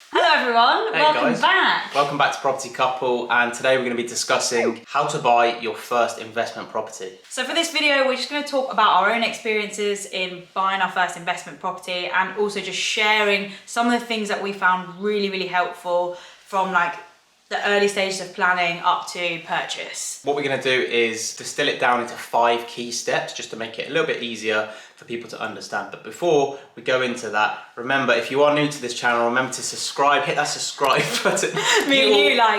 Hello everyone, Hey welcome guys. back. Welcome back to Property Couple, and today we're going to be discussing how to buy your first investment property. So for this video, we're just going to talk about our own experiences in buying our first investment property and also just sharing some of the things that we found really helpful from like the early stages of planning up to purchase. What we're going to do is distill it down into 5 key steps just to make it a little bit easier for people to understand. But before we go into that, remember, if you are new to this channel, remember to subscribe, hit that subscribe button.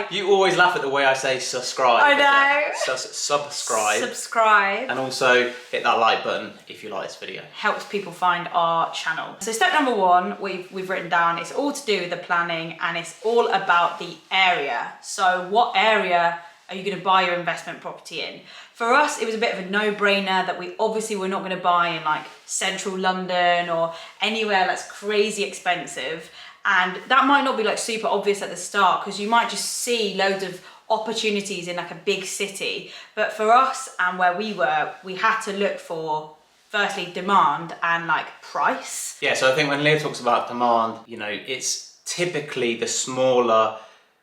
You always laugh at the way I say subscribe. I know. Subscribe. Subscribe. And also hit that like button if you like this video. Helps people find our channel. So step number 1, we've written down, it's all to do with the planning and it's all about the area. So what area are you going to buy your investment property in? For us, it was a bit of a no-brainer that we obviously were not going to buy in like central London or anywhere that's crazy expensive. And that might not be like super obvious at the start because you might just see loads of opportunities in like a big city. But for us and where we were, we had to look for firstly demand and like price. Yeah, so I think when Lia talks about demand, you know, it's typically the smaller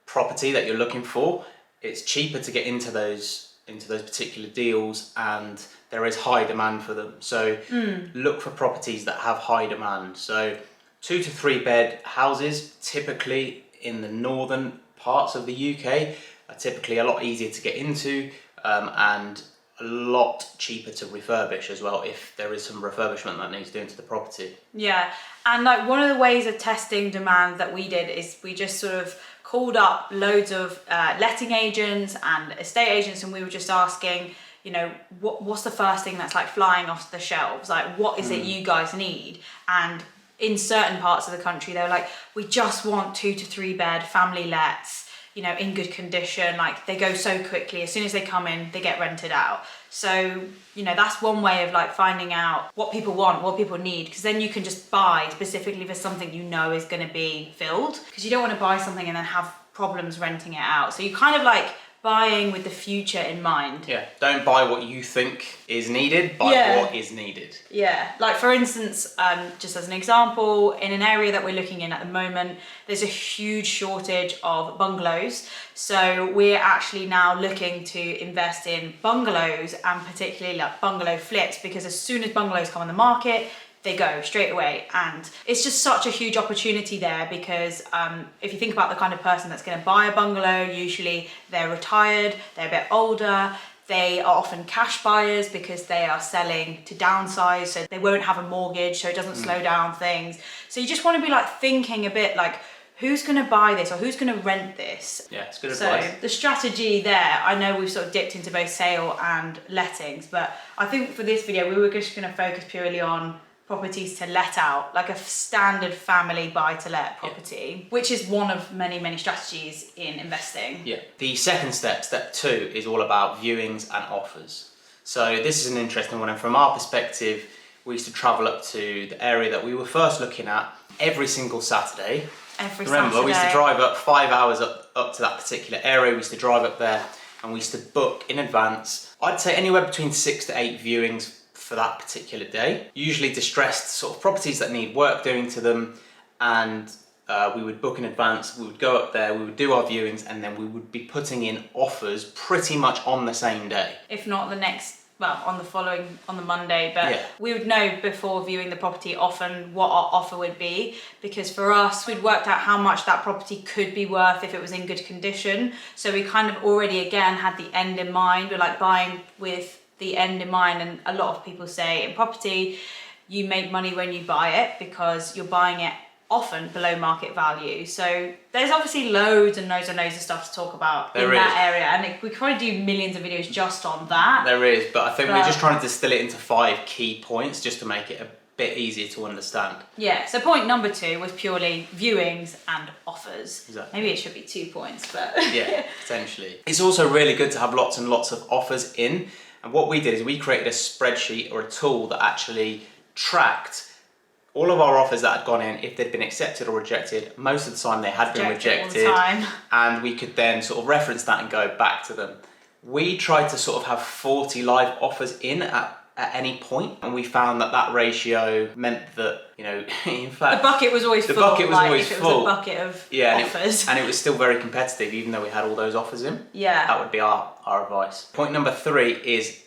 property that you're looking for. It's cheaper to get into those particular deals and there is high demand for them. So look for properties that have high demand. So 2 to 3 bed houses, typically in the northern parts of the UK, are typically a lot easier to get into and a lot cheaper to refurbish as well if there is some refurbishment that needs doing to the property. Yeah, and like one of the ways of testing demand that we did is we just sort of called up loads of letting agents and estate agents and we were just asking, you know, what's the first thing that's like flying off the shelves? Like what is it you guys need? And in certain parts of the country, they were like, we just want 2 to 3 bed family lets, you know, in good condition. Like they go so quickly. As soon as they come in, they get rented out. So, you know, that's one way of like finding out what people want, what people need, because then you can just buy specifically for something you know is going to be filled, because you don't want to buy something and then have problems renting it out. So you kind of like buying with the future in mind. Yeah, don't buy what you think is needed, buy what is needed. Yeah, like for instance, just as an example, in an area that we're looking in at the moment, there's a huge shortage of bungalows. So we're actually now looking to invest in bungalows and particularly like bungalow flips, because as soon as bungalows come on the market, they go straight away. And it's just such a huge opportunity there because if you think about the kind of person that's going to buy a bungalow, usually they're retired, they're a bit older, they are often cash buyers because they are selling to downsize, so they won't have a mortgage, so it doesn't slow down things. So you just want to be like thinking a bit like, who's going to buy this or who's going to rent this? Yeah, it's good advice. So the strategy there, I know we've sort of dipped into both sale and lettings, but I think for this video, we were just going to focus purely on properties to let out, like a standard family buy-to-let property, which is one of many strategies in investing. Yeah. The second step, step 2, is all about viewings and offers. So this is an interesting one, and from our perspective, we used to travel up to the area that we were first looking at every single Saturday. Remember, we used to drive up 5 hours up to that particular area. We used to drive up there and we used to book in advance. I'd say anywhere between 6 to 8 viewings for that particular day. Usually distressed sort of properties that need work doing to them, and we would book in advance, we would go up there, we would do our viewings, and then we would be putting in offers pretty much on the same day. If not the next, well, on the Monday, but we would know before viewing the property often what our offer would be, because for us, we'd worked out how much that property could be worth if it was in good condition. So we kind of already, again, had the end in mind. We're like buying with the end in mind, and a lot of people say in property you make money when you buy it because you're buying it often below market value. So there's obviously loads and loads of stuff to talk about that area, and we could probably do millions of videos just on that. There is, but I think we're just trying to distill it into 5 key points just to make it a bit easier to understand. Yeah, so point number 2 was purely viewings and offers. Exactly. Maybe it should be 2 points, but yeah, potentially. It's also really good to have lots and lots of offers in. And what we did is we created a spreadsheet or a tool that actually tracked all of our offers that had gone in, if they'd been accepted or rejected. Most of the time they had been rejected, and we could then sort of reference that and go back to them. We tried to sort of have 40 live offers in at at any point, and we found that ratio meant that, you know, in fact, the bucket was always the full. bucket was like, always if it full. was a bucket of Yeah, offers. and it was still very competitive, even though we had all those offers in. Yeah. That would be our advice. Point number 3 is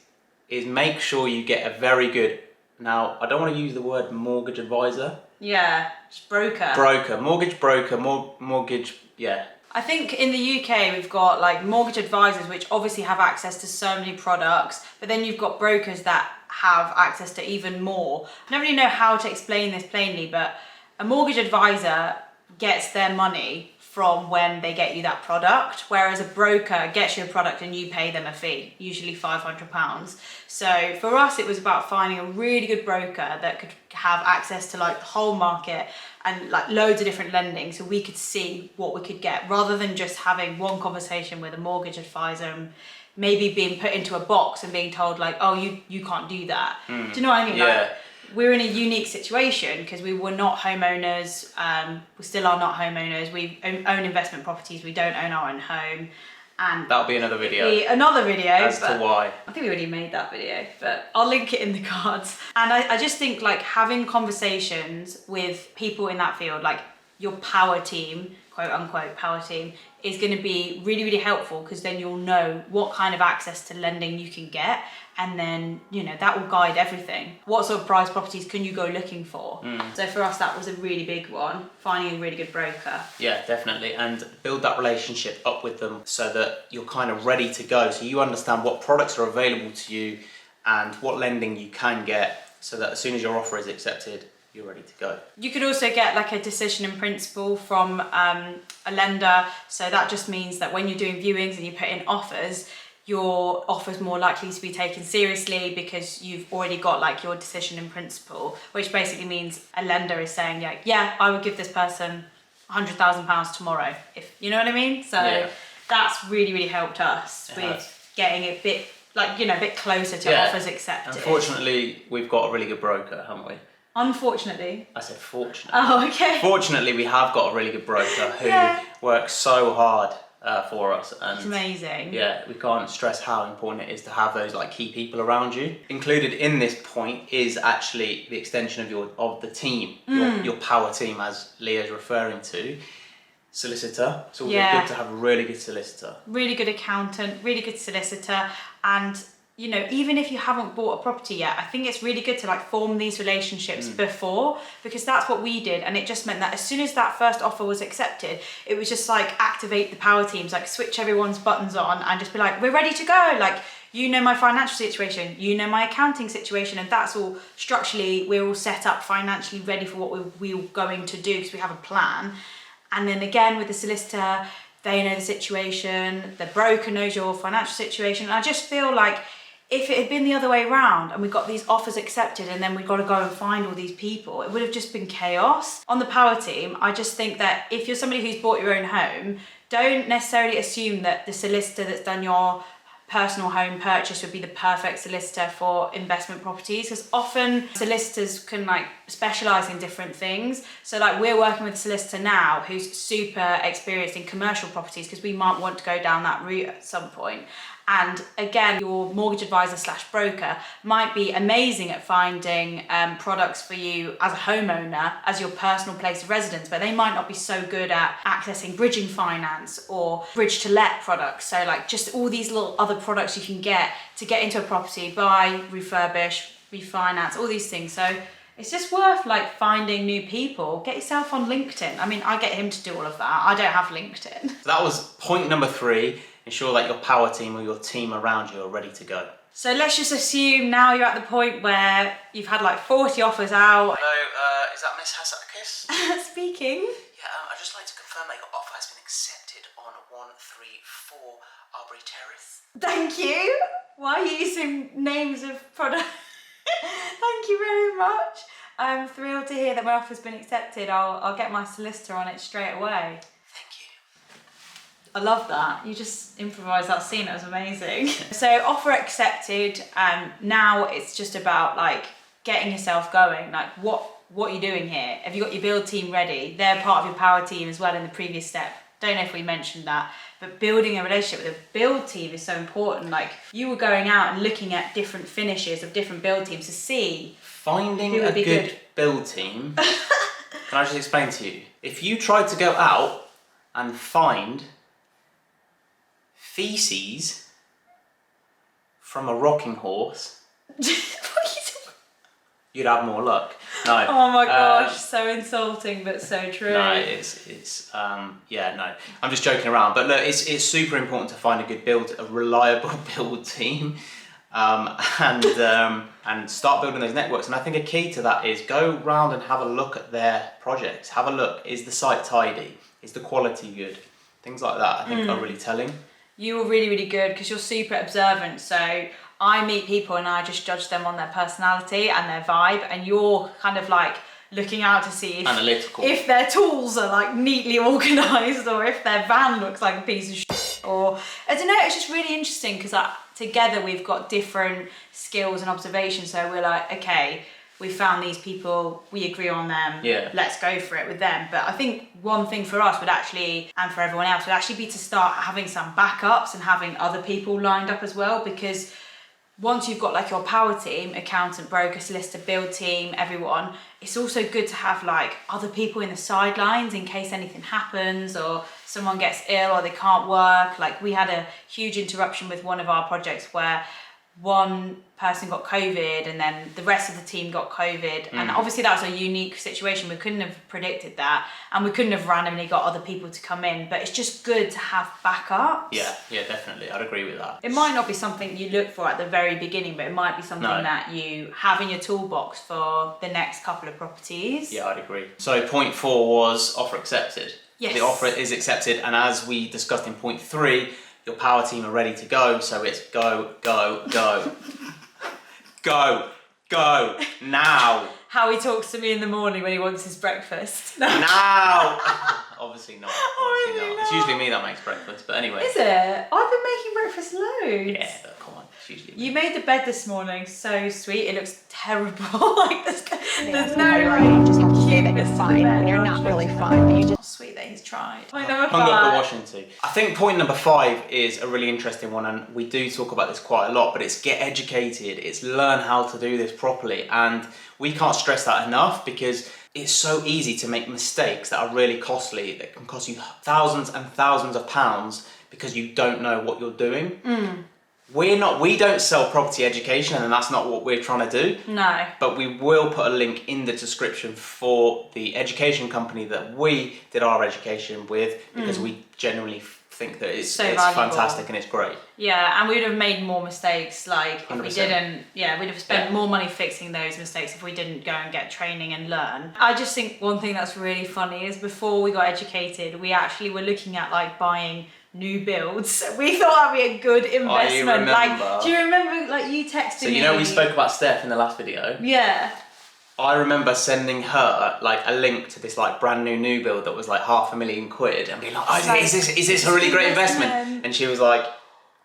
make sure you get a very good, now I don't want to use the word mortgage advisor. Yeah, just broker. Mortgage broker, mortgage, yeah. I think in the UK we've got like mortgage advisors, which obviously have access to so many products, but then you've got brokers that have access to even more. I don't really know how to explain this plainly, but a mortgage advisor gets their money from when they get you that product, whereas a broker gets you a product and you pay them a fee, usually £500. So for us, it was about finding a really good broker that could have access to like the whole market and like loads of different lending, so we could see what we could get, rather than just having one conversation with a mortgage advisor and maybe being put into a box and being told like, oh, you can't do that. Do you know what I mean? Yeah. Like, we're in a unique situation because we were not homeowners. We still are not homeowners. We own investment properties. We don't own our own home. And that'll be another video. As to why. I think we already made that video, but I'll link it in the cards. And I just think like having conversations with people in that field, like your power team, quote unquote power team, is going to be really, really helpful, because then you'll know what kind of access to lending you can get, and then, you know, that will guide everything. What sort of price properties can you go looking for? So for us, that was a really big one, finding a really good broker. Yeah, definitely. And build that relationship up with them so that you're kind of ready to go. So you understand what products are available to you and what lending you can get, so that as soon as your offer is accepted, you're ready to go. You could also get like a decision in principle from a lender. So that just means that when you're doing viewings and you put in offers, your offer's more likely to be taken seriously because you've already got like your decision in principle, which basically means a lender is saying, yeah, I would give this person £100,000 tomorrow, if you know what I mean. So that's really, really helped us with getting a bit like, you know, a bit closer to offers accepted. Unfortunately, we've got a really good broker, haven't we? Unfortunately. I said fortunately. Oh, okay. Fortunately, we have got a really good broker who works so hard for us, and it's amazing. Yeah, we can't stress how important it is to have those like key people around you. Included in this point is actually the extension of the team, your power team, as Leah's referring to. Solicitor. It's always good to have a really good solicitor. Really good accountant, really good solicitor, and you know, even if you haven't bought a property yet, I think it's really good to like form these relationships before, because that's what we did. And it just meant that as soon as that first offer was accepted, it was just like activate the power teams, like switch everyone's buttons on and just be like, we're ready to go. Like, you know my financial situation, you know my accounting situation, and that's all structurally, we're all set up financially ready for what we're going to do because we have a plan. And then again with the solicitor, they know the situation, the broker knows your financial situation. And I just feel like if it had been the other way around and we got these offers accepted and then we've got to go and find all these people, it would have just been chaos. On the power team, I just think that if you're somebody who's bought your own home, don't necessarily assume that the solicitor that's done your personal home purchase would be the perfect solicitor for investment properties, because often solicitors can like specialize in different things. So like we're working with a solicitor now who's super experienced in commercial properties, because we might want to go down that route at some point. And again, your mortgage advisor / broker might be amazing at finding products for you as a homeowner, as your personal place of residence, but they might not be so good at accessing bridging finance or bridge to let products. So like just all these little other products you can get to get into a property, buy, refurbish, refinance, all these things. So it's just worth like finding new people. Get yourself on LinkedIn. I mean, I get him to do all of that. I don't have LinkedIn. So that was point number 3. Ensure that your power team or your team around you are ready to go. So let's just assume now you're at the point where you've had like 40 offers out. Hello, is that Miss Hasakis? Speaking. Yeah, I'd just like to confirm that your offer has been accepted on 134 Aubrey Terrace. Thank you. Why are you using names of products? Thank you very much. I'm thrilled to hear that my offer's been accepted. I'll get my solicitor on it straight away. I love that. You just improvised that scene. It was amazing. So offer accepted. Now it's just about like getting yourself going. Like what are you doing here? Have you got your build team ready? They're part of your power team as well in the previous step. don't know if we mentioned that, but building a relationship with a build team is so important. Like, you were going out and looking at different finishes of different build teams to see finding who a would be good build team. Can I just explain to you? If you tried to go out and find feces from a rocking horse, you'd have more luck. No. Oh my gosh, so insulting, but so true. No, yeah, no. I'm just joking around, but look, it's super important to find a reliable build team, and start building those networks. And I think a key to that is go round and have a look at their projects. Have a look. Is the site tidy? Is the quality good? Things like that, I think, are really telling. You were really, really good because you're super observant. So I meet people and I just judge them on their personality and their vibe, and you're kind of like looking out to see if their tools are like neatly organised, or if their van looks like a piece of shit, or I don't know. It's just really interesting because together we've got different skills and observations. So we're like, okay, we found these people, we agree on them, let's go for it with them. But I think one thing for us would actually, and for everyone else, would actually be to start having some backups and having other people lined up as well, because once you've got like your power team, accountant, broker, solicitor, build team, everyone, it's also good to have like other people in the sidelines in case anything happens or someone gets ill or they can't work. Like, we had a huge interruption with one of our projects where one person got COVID and then the rest of the team got COVID. And obviously that was a unique situation. We couldn't have predicted that, and we couldn't have randomly got other people to come in, but it's just good to have backups. Yeah, definitely. I'd agree with that. It might not be something you look for at the very beginning, but it might be something that you have in your toolbox for the next couple of properties. Yeah, I'd agree. So point 4 was offer accepted. Yes. The offer is accepted, and as we discussed in point 3, your power team are ready to go, so it's go, go, go. Go, go, now. How he talks to me in the morning when he wants his breakfast. Now! Obviously not. Obviously not. It's usually me that makes breakfast, but anyway. Is it? I've been making breakfast loads. Yeah, but come on. It's usually me. You made the bed this morning so sweet. It looks terrible. Like there's no you just have to say that you're fine when you're not really fine. But you just sweet that he's tried. I know. Hung up the washing too. I think point number 5 is a really interesting one, and we do talk about this quite a lot, but it's get educated. It's learn how to do this properly, and we can't stress that enough because it's so easy to make mistakes that are really costly, that can cost you thousands and thousands of pounds because you don't know what you're doing. We don't sell property education, and that's not what we're trying to do. No. But we will put a link in the description for the education company that we did our education with, because we genuinely think that it's fantastic and it's great. Yeah, and we would have made more mistakes, like, if 100%. we didn't, we'd have spent more money fixing those mistakes if we didn't go and get training and learn. I just think one thing that's really funny is before we got educated, we actually were looking at like buying new builds. We thought that'd be a good investment. you remember? Like, do you remember, like, you texted me? So you know we spoke about Steph in the last video? Yeah. I remember sending her like a link to this like brand new build that was like £500,000 and being like, oh, is this a really great investment? And she was like,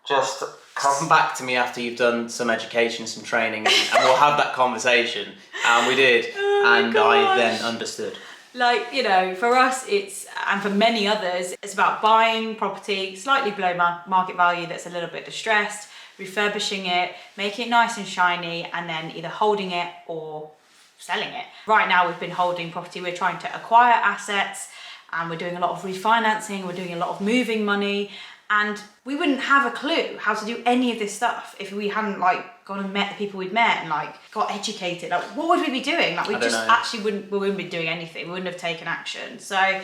just come back to me after you've done some education, some training, and we'll have that conversation. And we did. I then understood. Like, you know, for us, and for many others, it's about buying property slightly below market value that's a little bit distressed, refurbishing it, making it nice and shiny, and then either holding it or selling it. Right now we've been holding property. We're trying to acquire assets, and we're doing a lot of refinancing, we're doing a lot of moving money, and we wouldn't have a clue how to do any of this stuff if we hadn't like gone and met the people we'd met and like got educated. Like, what would we be doing? Like, we wouldn't be doing anything. We wouldn't have taken action. So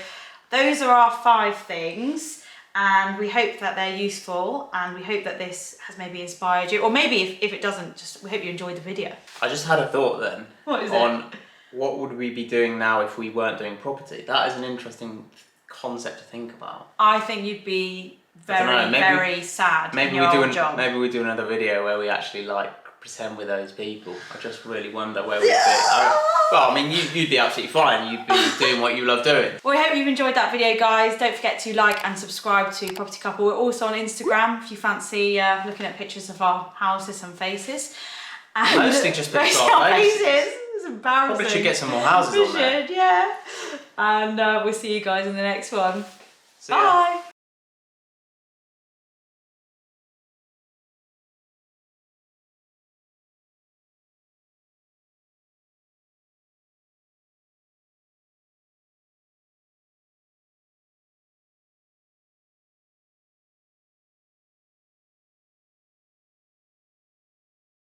those are our 5 things, and we hope that they're useful, and we hope that this has maybe inspired you, or maybe if it doesn't, we hope you enjoyed the video. I just had a thought then. What is it? What would we be doing now if we weren't doing property? That is an interesting concept to think about. I think you'd be very sad in your old job. Maybe we do another video where we actually like pretend we're those people. I just really wonder where we'd be. Well, I mean, you'd be absolutely fine. You'd be doing what you love doing. Well, we hope you've enjoyed that video, guys. Don't forget to like and subscribe to Property Couple. We're also on Instagram if you fancy looking at pictures of our houses and faces. And mostly just pictures of our faces. It's embarrassing. Probably should get some more houses on there. Yeah. And we'll see you guys in the next one. See ya. Bye.